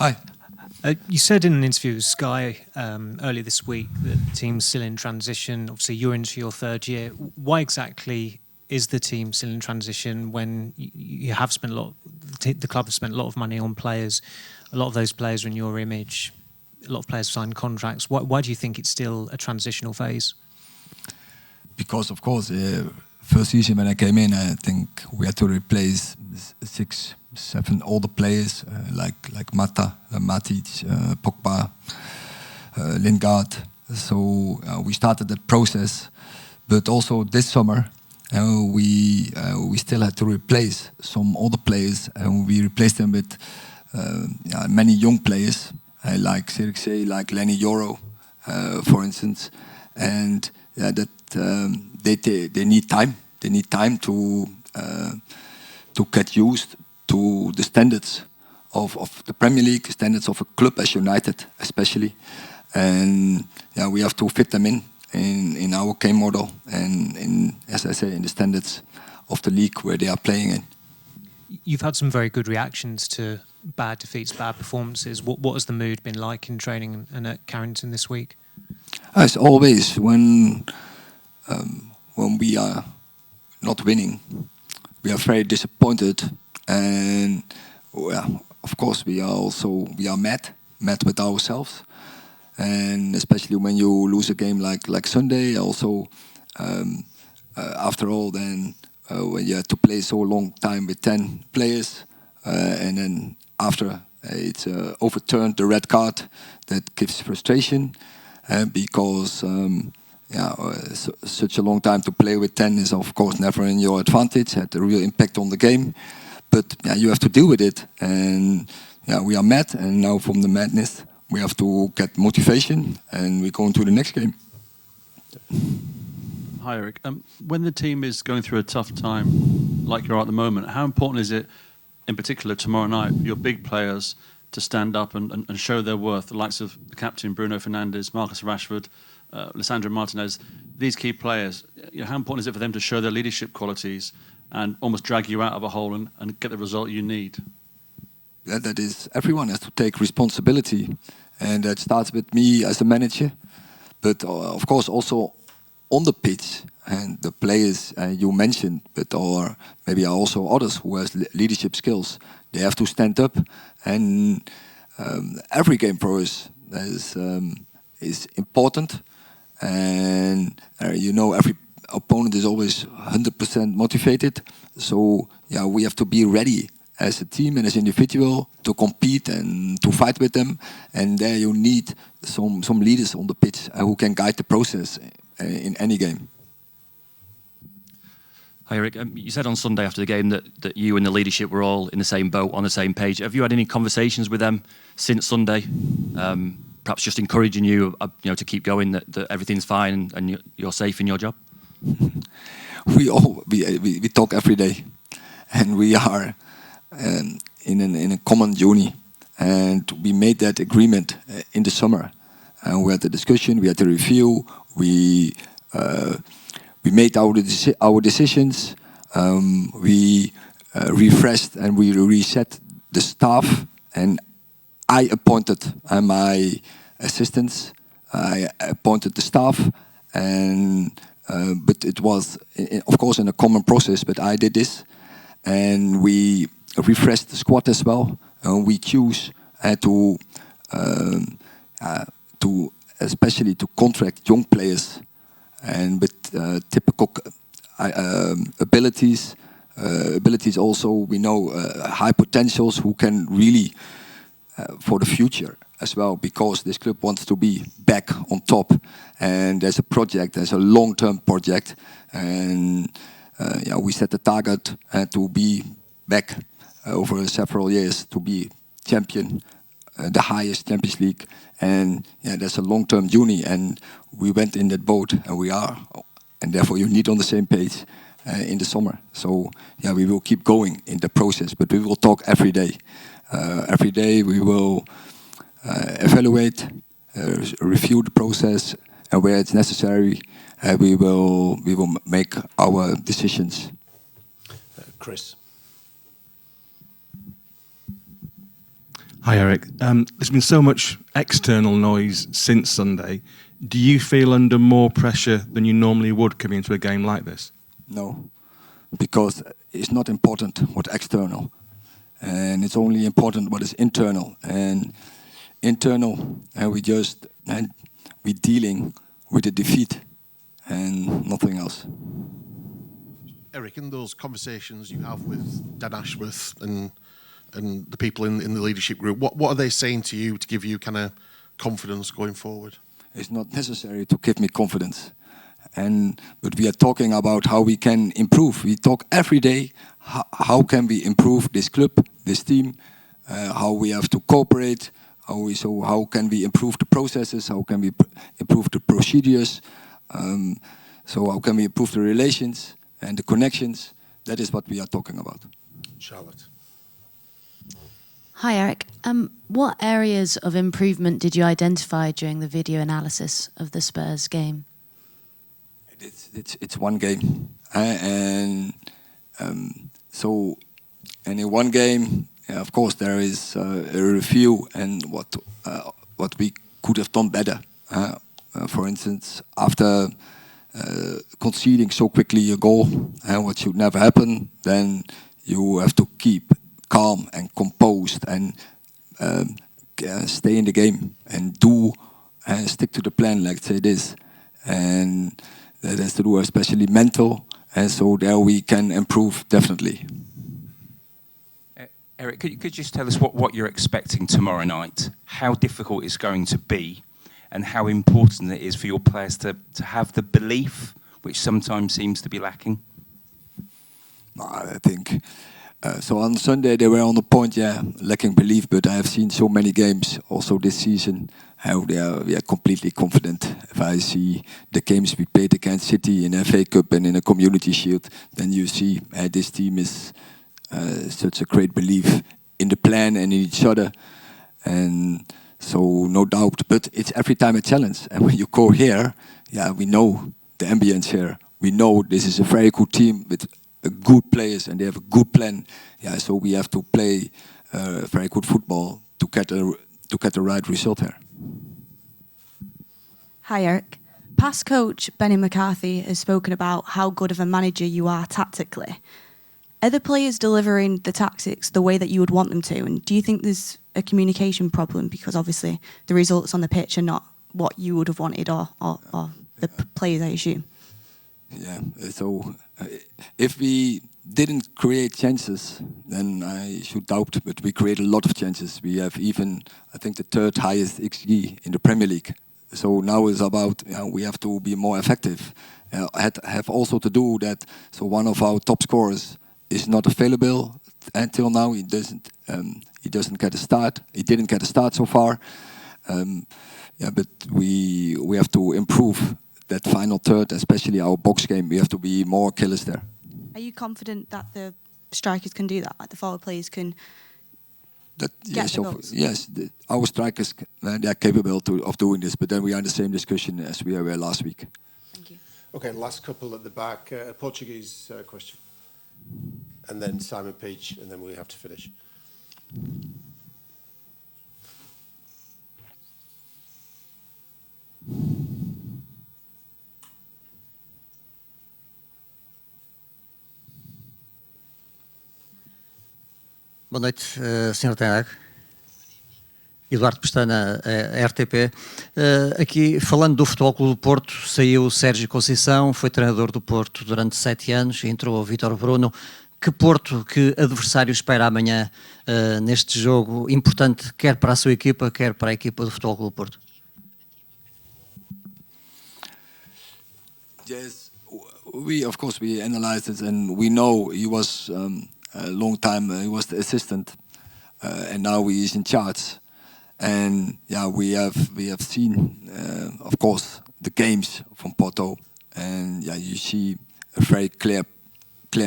Hi. You said in an interview with Sky earlier this week that the team's still in transition. Obviously, you're into your third year. Why exactly is the team still in transition when you have spent the club has spent a lot of money on players? A lot of those players are in your image. A lot of players signed contracts. Why do you think it's still a transitional phase? Because, of course, first season when I came in, I think we had to replace 6, 7 older players like Mata, Matic, Pogba, Lingard. So we started that process. But also this summer, we still had to replace some older players, and we replaced them with many young players, like Sirkzee, like Lenny Yoro, for instance. And that they need time. They need time to get used to the standards of the Premier League, standards of a club as United, especially. And we have to fit them in our game model and as I say, in the standards of the league where they are playing in. You've had some very good reactions to bad defeats, bad performances. What has the mood been like in training and at Carrington this week? As always, when we are not winning, we are very disappointed, and of course we are mad with ourselves, and especially when you lose a game like Sunday. Also, after all, then when you have to play so long time with 10 players, and then after it's overturned the red card, that gives frustration, because. Such a long time to play with 10 is of course never in your advantage, had a real impact on the game. But you have to deal with it. And we are mad, and now from the madness we have to get motivation, and we go into the next game. Hi Erik. When the team is going through a tough time, like you're at the moment, how important is it, in particular tomorrow night, your big players to stand up and show their worth, the likes of the captain Bruno Fernandes, Marcus Rashford, Lisandro Martinez, these key players? How important is it for them to show their leadership qualities and almost drag you out of a hole and get the result you need? That is, everyone has to take responsibility, and that starts with me as a manager, but of course also on the pitch, and the players you mentioned, but or maybe also others who has leadership skills. They have to stand up, and every game for us is important. And every opponent is always 100% motivated. So we have to be ready as a team and as an individual to compete and to fight with them. And there you need some leaders on the pitch who can guide the process in any game. Hi Erik, you said on Sunday after the game that you and the leadership were all in the same boat, on the same page. Have you had any conversations with them since Sunday? Perhaps just encouraging you, to keep going, that everything's fine and you're safe in your job? We talk every day, and we are in a common journey, and we made that agreement in the summer. And we had the discussion, we had the review, we made our decisions, we refreshed and we reset the staff, and I appointed my assistants. I appointed the staff, and but it was, of course, in a common process. But I did this, and we refreshed the squad as well. And we choose to especially to contract young players, and with typical abilities. Abilities also, we know high potentials who can really. For the future as well, because this club wants to be back on top, and there's a long-term project, and we set the target to be back over several years, to be champion, the highest Champions League, and there's a long-term journey, and we went in that boat, and we are, and therefore you need on the same page in the summer. So we will keep going in the process, but we will talk every day. Every day we will evaluate, review the process, and where it's necessary, we will make our decisions. Chris. Hi, Erik. There's been so much external noise since Sunday. Do you feel under more pressure than you normally would coming into a game like this? No, because it's not important what external, and it's only important what is internal. And internal, and we're dealing with the defeat and nothing else. Erik, in those conversations you have with Dan Ashworth and the people in the leadership group, what are they saying to you to give you kind of confidence going forward? It's not necessary to give me confidence, but we are talking about how we can improve. We talk every day how can we improve this club, this team, how we have to cooperate, how can we improve the processes, how can we improve the procedures, so how can we improve the relations and the connections. That is what we are talking about. Charlotte. Hi, Erik. What areas of improvement did you identify during the video analysis of the Spurs game? It's one game, and in one game, of course, there is a review and what we could have done better. For instance, after conceding so quickly a goal, what should never happen, then you have to keep calm and composed and stay in the game and stick to the plan, like say this. And that has to do especially mental, and so there we can improve definitely. Erik, could you just tell us what you're expecting tomorrow night, how difficult it's going to be, and how important it is for your players to have the belief, which sometimes seems to be lacking? I think so. On Sunday they were on the point, lacking belief. But I have seen so many games also this season how we are completely confident. If I see the games we played against City in FA Cup and in a Community Shield, then you see this team is such a great belief in the plan and in each other, and so no doubt. But it's every time a challenge. And when you go here, we know the ambience here. We know this is a very good team with good players and they have a good plan. So we have to play very good football to get the right result here. Hi, Erik. Past coach Benny McCarthy has spoken about how good of a manager you are tactically. Are the players delivering the tactics the way that you would want them to? And do you think there's a communication problem? Because obviously the results on the pitch are not what you would have wanted or the players, I assume. So if we didn't create chances, then I should doubt, but we create a lot of chances. We have even, I think, the third highest XG in the Premier League. So now it's about, we have to be more effective. Have also to do that, so one of our top scorers is not available until now. He doesn't get a start. He didn't get a start so far. But we have to improve that final third, especially our box game. We have to be more killers there. Are you confident that the strikers can do that? Like the forward players can get the goals? Yes, our strikers, they are capable of doing this. But then we are in the same discussion as we were last week. Thank you. Okay, last couple at the back. Portuguese question. And then Simon Peach, and then we have to finish. Boa noite, Sr. Ten Hag. Eduardo Pestana, RTP. Aqui, falando do Futebol Clube do Porto, saiu o Sérgio Conceição, foi treinador do Porto durante 7 anos, entrou o Vítor Bruno. Que adversário espera amanhã neste jogo importante, quer para a sua equipa, quer para a equipa do Futebol Clube do Porto? Yes, of course we analyzed it and we know he was a long time, he was the assistant and now he is in charge. And we have seen, of course, the games from Porto, and you see a very clear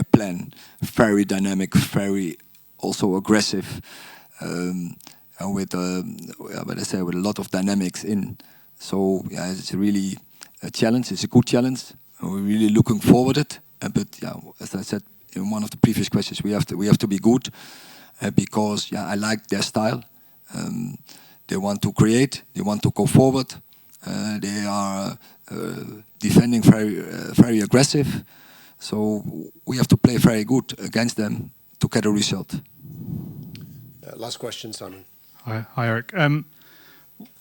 plan, very dynamic, very also aggressive, and with with a lot of dynamics in. So it's really a challenge. It's a good challenge. We're really looking forward it. But as I said in one of the previous questions, we have to be good because I like their style. They want to create. They want to go forward. They are defending very aggressive. So we have to play very good against them to get a result. Last question, Simon. Hi, Erik.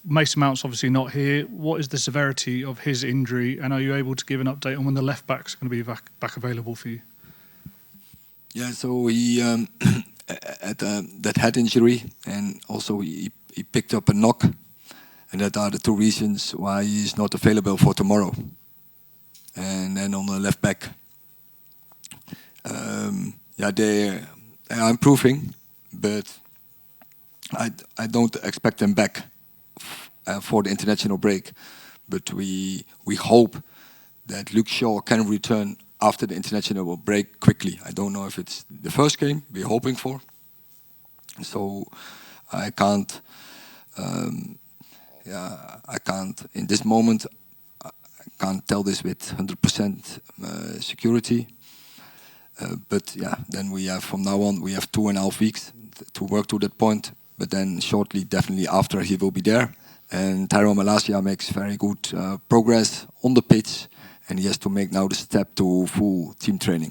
Mason Mount's obviously not here. What is the severity of his injury, and are you able to give an update on when the left back's going to be back available for you? Yeah, so he had that head injury, and also he picked up a knock, and that are the two reasons why he's not available for tomorrow. And then on the left back, they are improving, but I don't expect them back for the international break. But we hope that Luke Shaw can return after the international break quickly. I don't know if it's the first game we're hoping for. So I can't in this moment. I can't tell this with 100% security. But yeah, then we have from now on we have 2.5 weeks to work to that point. But then shortly, definitely after, he will be there. And Tyrone Malacia makes very good progress on the pitch, and he has to make now the step to full team training.